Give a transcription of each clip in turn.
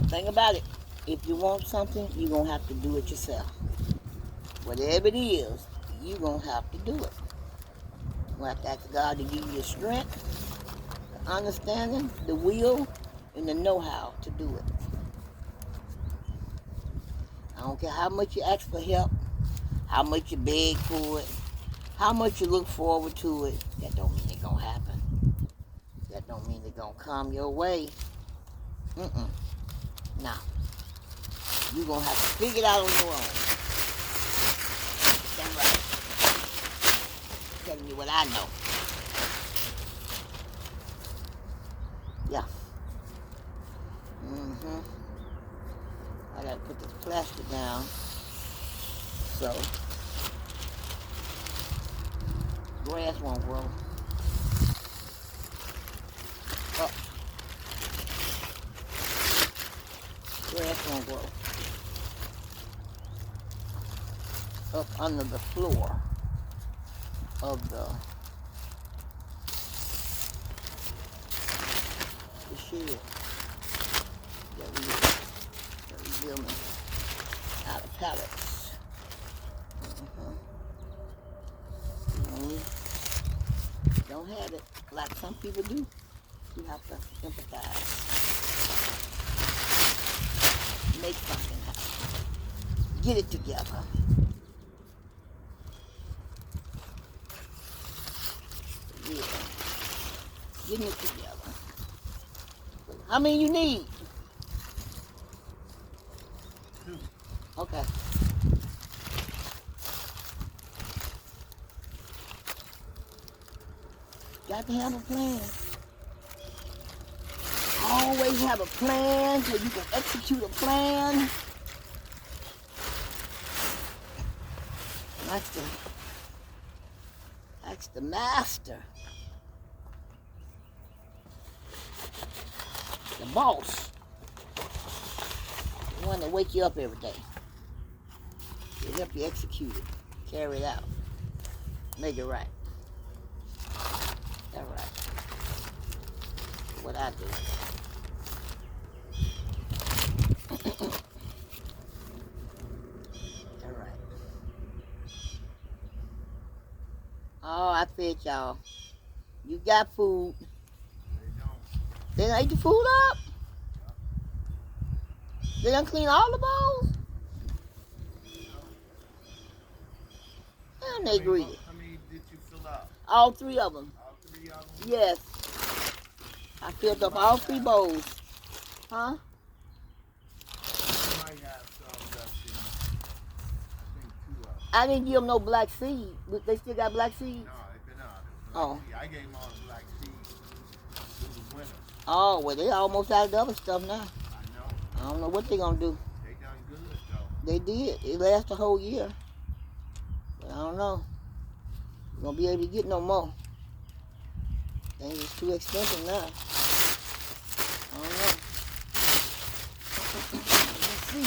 Think about it. If you want something, you're going to have to do it yourself. Whatever it is, you're going to have to do it. You're going to have to ask God to give you the strength, the understanding, the will, and the know-how to do it. I don't care how much you ask for help, how much you beg for it, how much you look forward to it. That don't mean it's going to happen. That don't mean it's going to come your way. Nah. You're going to have to figure it out on your own. That's right. I'm telling you what I know. Yeah. I got to put this plastic down. So, grass won't grow. Oh. Grass won't grow. Up under the floor of the shed that we building out of pallets. Don't have it like some people do. You have to empathize. Make something happen. Get it together. Yeah. Getting it together. How many you need? 2. Okay. Got to have a plan. Always have a plan so you can execute a plan. That's the master. The boss. The one that wake you up every day. To help you execute it. Carry it out. Make it right. All right. What I do. All right. Oh, I fed y'all. You got food. They done ate the food up? They done clean all the bowls? And they greedy. How many did you fill out? All 3 of them. All 3 of them? Yes. I filled up all 3 bowls. Huh? You might have some left in, I think 2 of them. I didn't give them no black seed. They still got black seeds? No, they've been out. Oh. I gave them all the black seeds. It was winter. Oh, well, they almost out of the other stuff now. I know. I don't know what they gonna do. They done good, though. They did. It lasted a whole year. But I don't know. We're gonna be able to get no more. Things is too expensive now. I don't know. Let's see.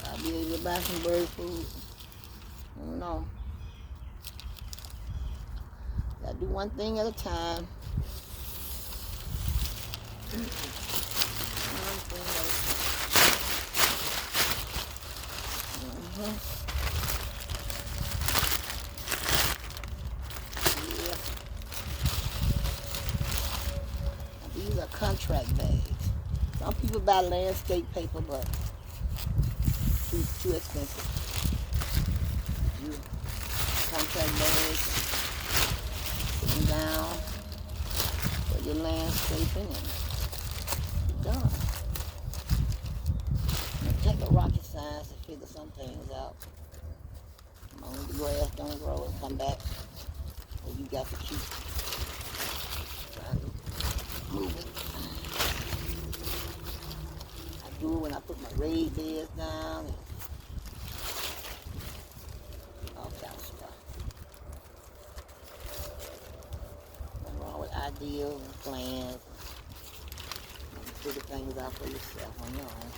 I'll be able to buy some bird food. I don't know. Gotta do one thing at a time. One thing at a time. Yeah. These are contract bags. Some people buy landscape paper, but too expensive. You contract bags. Sitting down for your landscaping and you're done. It take a rocket science to figure some things out. As long as the grass don't grow and come back, or you got to keep trying to move it. I do it when I put my raised beds down and all kind of stuff. Nothing wrong with ideas and plans. And figure things out for yourself on your own.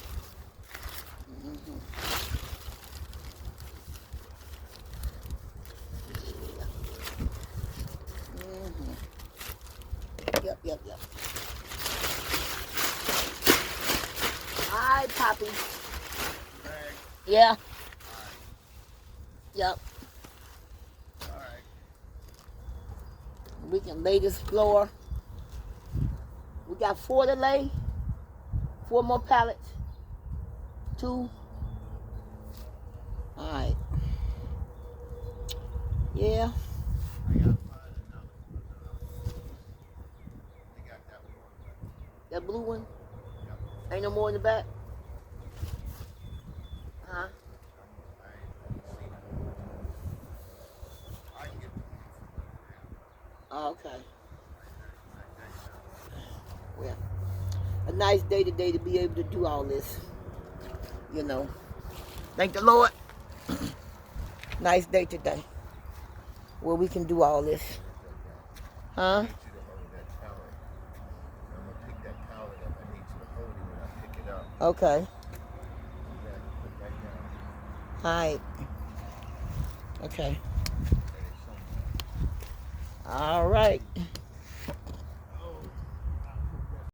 Yep. copy. Bag. Yeah. Alright. Yep. Alright. We can lay this floor. We got 4 to lay. 4 more pallets. 2. Alright. Yeah. I gotta find another one. They got that one. That blue one. Yep. Ain't no more in the back. Huh? I ain't seen it. I can get the Oh, okay. Well, a nice day today to be able to do all this. You know. Thank the Lord. Nice day today. Where we can do all this. I Huh? need you to hold that pallet. I'm gonna pick that pallet up. I need you to hold it when I pick it up. Okay. Put that down. Alright. Okay. There it is somewhere. All right.